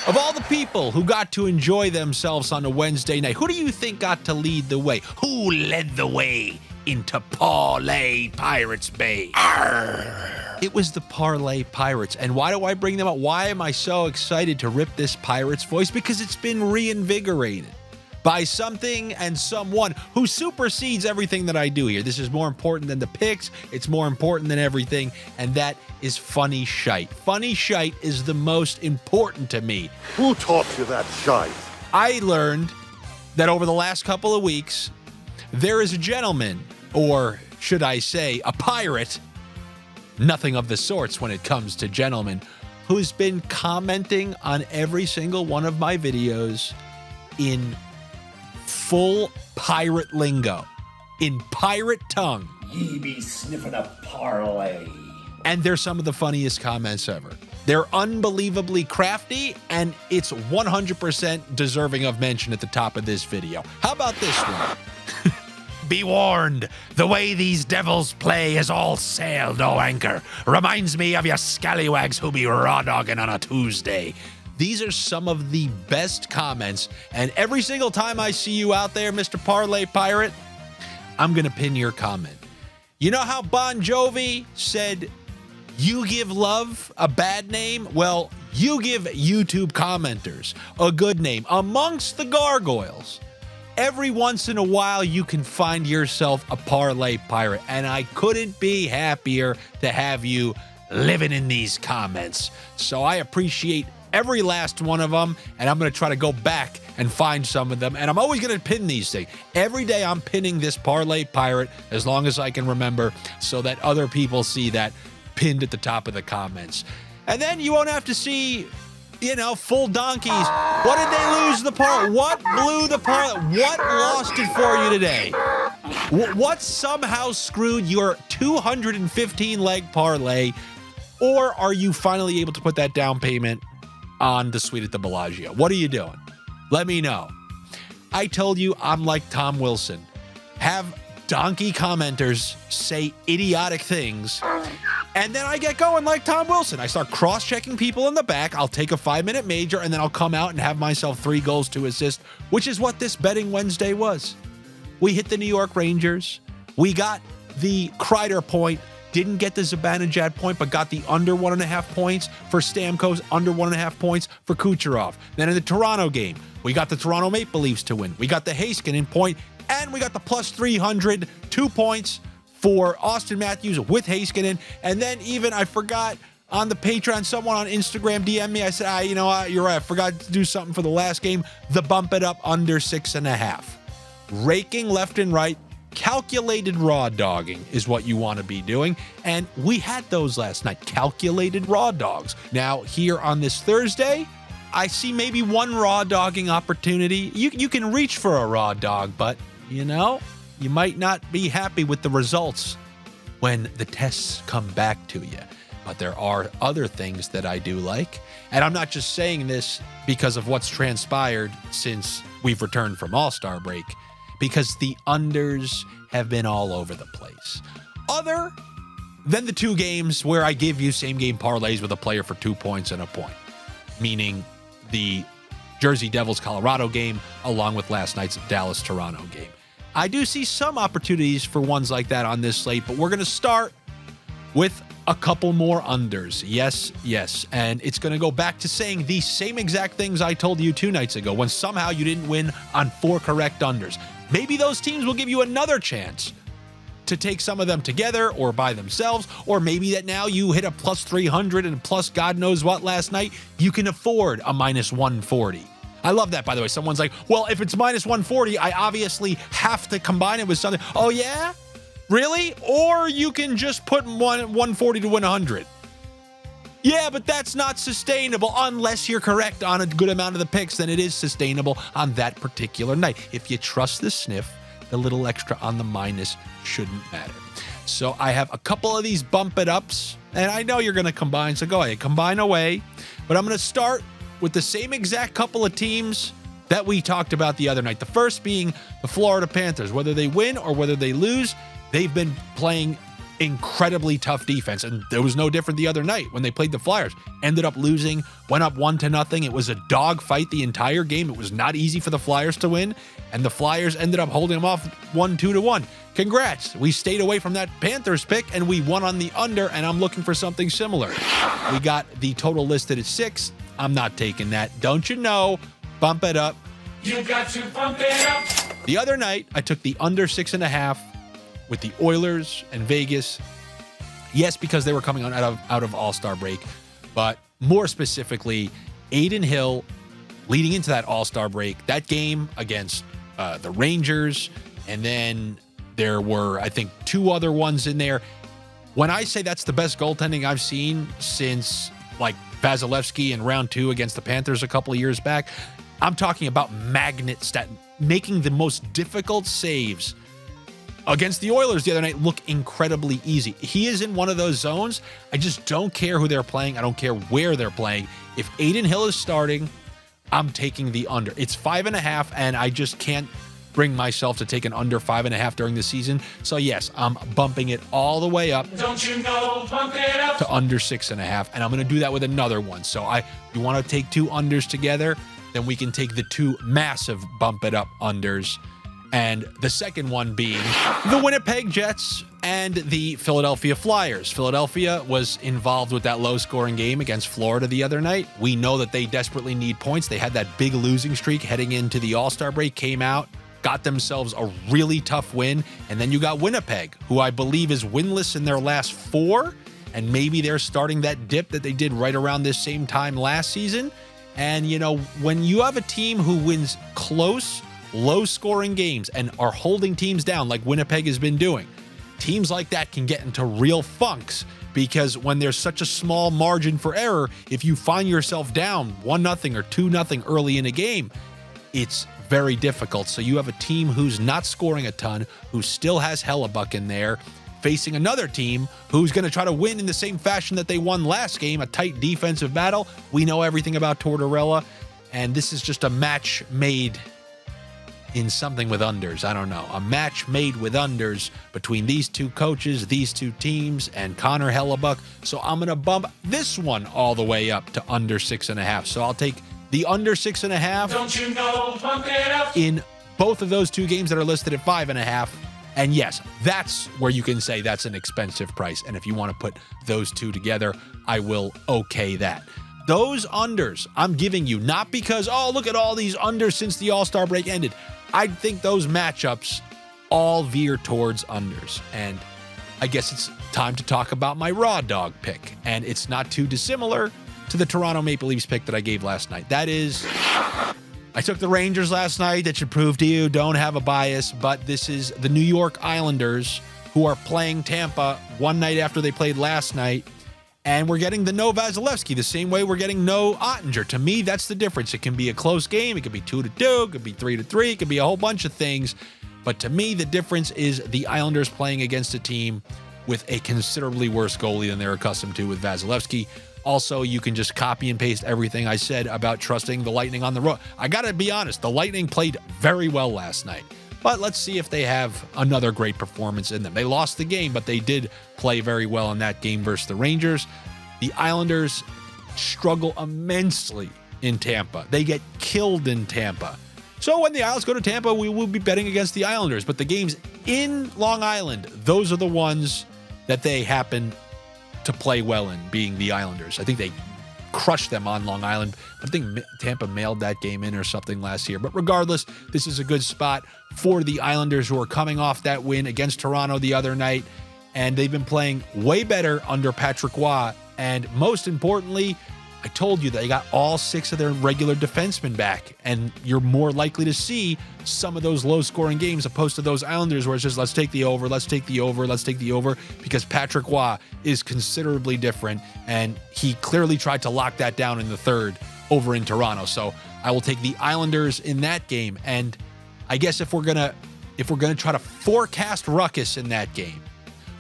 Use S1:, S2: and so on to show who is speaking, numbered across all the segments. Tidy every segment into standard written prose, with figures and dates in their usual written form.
S1: Of all the people who got to enjoy themselves on a Wednesday night, who do you think got to lead the way? Who led the way into Parlay Pirates Bay? Arr! It was the Parlay Pirates. And why do I bring them up? Why am I so excited to rip this Pirates voice? Because it's been reinvigorated by something and someone who supersedes everything that I do here. This is more important than the picks. It's more important than everything. And that is funny shite. Funny shite is the most important to me.
S2: Who taught you that shite?
S1: I learned that over the last couple of weeks, there is a gentleman, or should I say a pirate, nothing of the sorts when it comes to gentlemen, who's been commenting on every single one of my videos in full pirate lingo, in pirate tongue.
S3: Ye be sniffing a parlay.
S1: And they're some of the funniest comments ever. They're unbelievably crafty, and it's 100% deserving of mention at the top of this video. How about this one? Be warned, the way these devils play has all sail no anchor. Reminds me of your scallywags who be raw dogging on a Tuesday. These are some of the best comments, and every single time I see you out there, Mr. Parlay Pirate, I'm going to pin your comment. You know how Bon Jovi said, you give love a bad name? Well, you give YouTube commenters a good name. Amongst the gargoyles, every once in a while, you can find yourself a Parlay Pirate, and I couldn't be happier to have you living in these comments. So I appreciate every last one of them, and I'm going to try to go back and find some of them, and I'm always going to pin these things. Every day I'm pinning this Parlay Pirate as long as I can remember so that other people see that pinned at the top of the comments. And then you won't have to see, you know, full donkeys. What did they lose the parlay? What blew the parlay? What lost it for you today? What somehow screwed your 215 leg parlay? Or are you finally able to put that down payment on the suite at the Bellagio? What are you doing? Let me know. I told you I'm like Tom Wilson. Have donkey commenters say idiotic things, and then I get going like Tom Wilson. I start cross-checking people in the back. I'll take a 5-minute major, and then I'll come out and have myself 3 goals to assist, which is what this betting Wednesday was. We hit the New York Rangers. We got the Kreider point. Didn't get the Zibanejad point, but got the under 1.5 points for Stamkos, under 1.5 points for Kucherov. Then in the Toronto game, we got the Toronto Maple Leafs to win. We got the Heiskanen point, and we got the plus 300, 2 points for Austin Matthews with Heiskanen. And then even, I forgot, on the Patreon, someone on Instagram DM'd me. I said, you know what, you're right. I forgot to do something for the last game. The bump it up under 6.5. Raking left and right. Calculated raw dogging is what you want to be doing. And we had those last night. Calculated raw dogs. Now, here on this Thursday, I see maybe one raw dogging opportunity. You can reach for a raw dog, but, you know, you might not be happy with the results when the tests come back to you. But there are other things that I do like. And I'm not just saying this because of what's transpired since we've returned from All-Star break, because the unders have been all over the place. Other than the 2 games where I give you same game parlays with a player for 2 points and a point, meaning the Jersey Devils Colorado game along with last night's Dallas Toronto game. I do see some opportunities for ones like that on this slate, but we're going to start with a couple more unders. Yes. And it's going to go back to saying the same exact things I told you 2 nights ago when somehow you didn't win on 4 correct unders. Maybe those teams will give you another chance to take some of them together or by themselves, or maybe that now you hit a plus 300 and plus God knows what last night, you can afford a minus 140. I love that, by the way. Someone's like, well, if it's minus 140, I obviously have to combine it with something. Oh, yeah? Really? Or you can just put 140 to win 100. Yeah, but that's not sustainable unless you're correct on a good amount of the picks. Then it is sustainable on that particular night. If you trust the sniff, the little extra on the minus shouldn't matter. So I have a couple of these bump it ups, and I know you're going to combine, so go ahead, combine away. But I'm going to start with the same exact couple of teams that we talked about the other night. The first being the Florida Panthers. Whether they win or whether they lose, they've been playing incredibly tough defense. And there was no different the other night when they played the Flyers. Ended up losing, went up 1-0. It was a dogfight the entire game. It was not easy for the Flyers to win. And the Flyers ended up holding them off 1-2-1. Congrats. We stayed away from that Panthers pick and we won on the under, and I'm looking for something similar. We got the total listed at 6. I'm not taking that. Don't you know? Bump it up.
S3: You got to bump it up.
S1: The other night, I took the under 6.5 with the Oilers and Vegas. Yes, because they were coming out of All-Star break, but more specifically, Adin Hill leading into that All-Star break, that game against the Rangers, and then there were, I think, 2 other ones in there. When I say that's the best goaltending I've seen since like Vasilevsky in round 2 against the Panthers a couple of years back, I'm talking about making the most difficult saves against the Oilers the other night look incredibly easy. He is in one of those zones. I just don't care who they're playing. I don't care where they're playing. If Adin Hill is starting, I'm taking the under. It's 5.5, and I just can't bring myself to take an under 5.5 during the season. So yes, I'm bumping it all the way up.
S3: Don't you know, bump it up
S1: to under 6.5, and I'm going to do that with another one. So you want to take 2 unders together, then we can take the 2 massive bump it up unders. And the second one being the Winnipeg Jets and the Philadelphia Flyers. Philadelphia was involved with that low-scoring game against Florida the other night. We know that they desperately need points. They had that big losing streak heading into the All-Star break, came out, got themselves a really tough win. And then you got Winnipeg, who I believe is winless in their last 4. And maybe they're starting that dip that they did right around this same time last season. And, you know, when you have a team who wins close, low-scoring games and are holding teams down like Winnipeg has been doing, teams like that can get into real funks, because when there's such a small margin for error, if you find yourself down 1-0 or 2-0 early in a game, it's very difficult. So you have a team who's not scoring a ton, who still has Hellebuck in there, facing another team who's going to try to win in the same fashion that they won last game, a tight defensive battle. We know everything about Tortorella, and this is just a match made in something with unders. I don't know. A match made with unders between these 2 coaches, these 2 teams, and Connor Hellebuck. So I'm going to bump this one all the way up to under 6.5. So I'll take the under 6.5.
S3: Don't you know, bump it up
S1: in both of those 2 games that are listed at 5.5. And yes, that's where you can say that's an expensive price. And if you want to put those 2 together, I will okay that. Those unders I'm giving you, not because, oh, look at all these unders since the All-Star break ended. I think those matchups all veer towards unders. And I guess it's time to talk about my raw dog pick. And it's not too dissimilar to the Toronto Maple Leafs pick that I gave last night. That is, I took the Rangers last night. That should prove to you, don't have a bias. But this is the New York Islanders, who are playing Tampa one night after they played last night. And we're getting the no Vasilevsky the same way we're getting no Ottinger. To me, that's the difference. It can be a close game. It could be 2-2. It could be 3-3. It could be a whole bunch of things. But to me, the difference is the Islanders playing against a team with a considerably worse goalie than they're accustomed to with Vasilevsky. Also, you can just copy and paste everything I said about trusting the Lightning on the road. I got to be honest, the Lightning played very well last night. But let's see if they have another great performance in them. They lost the game, but they did play very well in that game versus the Rangers. The Islanders struggle immensely in Tampa. They get killed in Tampa. So when the Isles go to Tampa, we will be betting against the Islanders. But the games in Long Island, those are the ones that they happen to play well in, being the Islanders. I think they crushed them on Long Island. I think Tampa mailed that game in or something last year. But regardless, this is a good spot for the Islanders, who are coming off that win against Toronto the other night. And they've been playing way better under Patrick Roy. And most importantly, I told you that they got all 6 of their regular defensemen back. And you're more likely to see some of those low-scoring games opposed to those Islanders where it's just, let's take the over, let's take the over, let's take the over, because Patrick Roy is considerably different. And he clearly tried to lock that down in the third over in Toronto. So I will take the Islanders in that game. And I guess if we're gonna try to forecast ruckus in that game,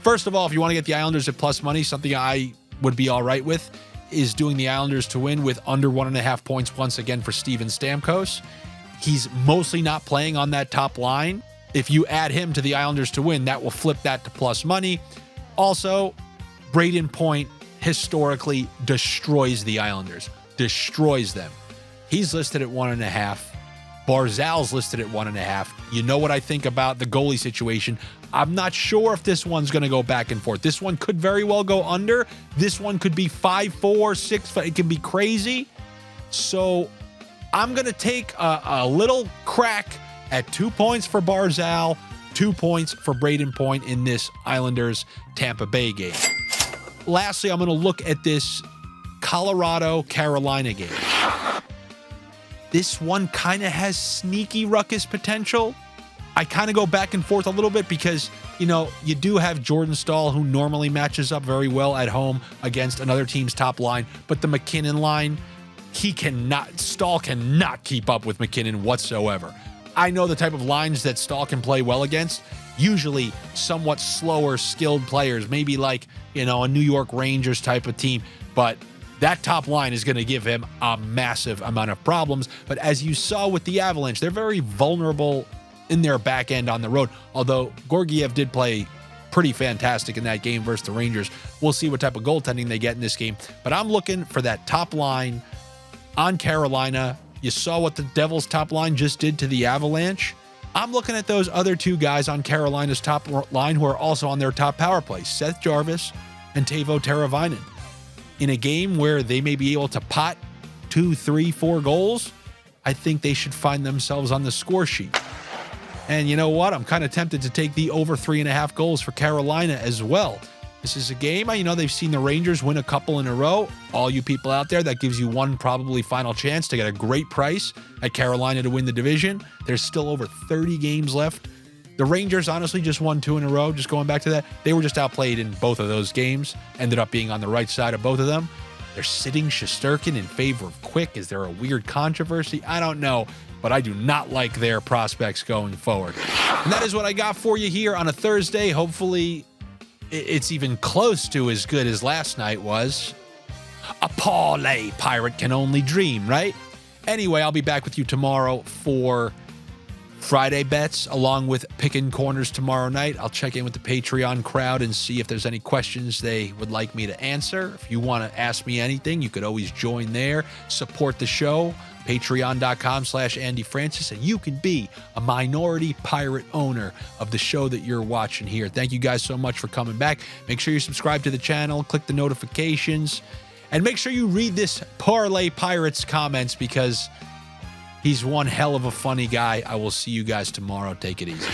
S1: first of all, if you want to get the Islanders at plus money, something I would be all right with is doing the Islanders to win with under 1.5 points once again for Steven Stamkos. He's mostly not playing on that top line. If you add him to the Islanders to win, that will flip that to plus money. Also, Braden Point historically destroys the Islanders, destroys them. He's listed at 1.5. Barzal's listed at 1.5. You know what I think about the goalie situation. I'm not sure if this one's going to go back and forth. This one could very well go under. This one could be 5-4, 6-5. It can be crazy. So I'm going to take a little crack at 2 points for Barzal, 2 points for Braden Point in this Islanders-Tampa Bay game. Lastly, I'm going to look at this Colorado-Carolina game. This one kind of has sneaky ruckus potential. I kind of go back and forth a little bit because, you know, you do have Jordan Staal, who normally matches up very well at home against another team's top line, but the McKinnon line, Staal cannot keep up with McKinnon whatsoever. I know the type of lines that Staal can play well against, usually somewhat slower, skilled players, maybe like, you know, a New York Rangers type of team, but that top line is going to give him a massive amount of problems. But as you saw with the Avalanche, they're very vulnerable in their back end on the road, although Georgiev did play pretty fantastic in that game versus the Rangers. We'll see what type of goaltending they get in this game, but I'm looking for that top line on Carolina. You saw what the Devils' top line just did to the Avalanche. I'm looking at those other two guys on Carolina's top line who are also on their top power play, Seth Jarvis and Teuvo Teravainen. In a game where they may be able to pot 2, 3, 4 goals, I think they should find themselves on the score sheet. And you know what? I'm kind of tempted to take the over 3.5 goals for Carolina as well. This is a game, you know, they've seen the Rangers win a couple in a row. All you people out there, that gives you one probably final chance to get a great price at Carolina to win the division. There's still over 30 games left. The Rangers honestly just won 2 in a row. Just going back to that, they were just outplayed in both of those games. Ended up being on the right side of both of them. They're sitting Shesterkin in favor of Quick. Is there a weird controversy? I don't know, but I do not like their prospects going forward. And that is what I got for you here on a Thursday. Hopefully it's even close to as good as last night was. A parlay pirate can only dream, right? Anyway, I'll be back with you tomorrow for Friday bets, along with picking corners tomorrow night. I'll check in with the Patreon crowd and see if there's any questions they would like me to answer. If you want to ask me anything, you could always join there. Support the show, patreon.com/Andy Francess, and you can be a minority pirate owner of the show that you're watching here. Thank you guys so much for coming back. Make sure you subscribe to the channel, click the notifications, and make sure you read this Parlay Pirate's comments because he's one hell of a funny guy. I will see you guys tomorrow. Take it easy.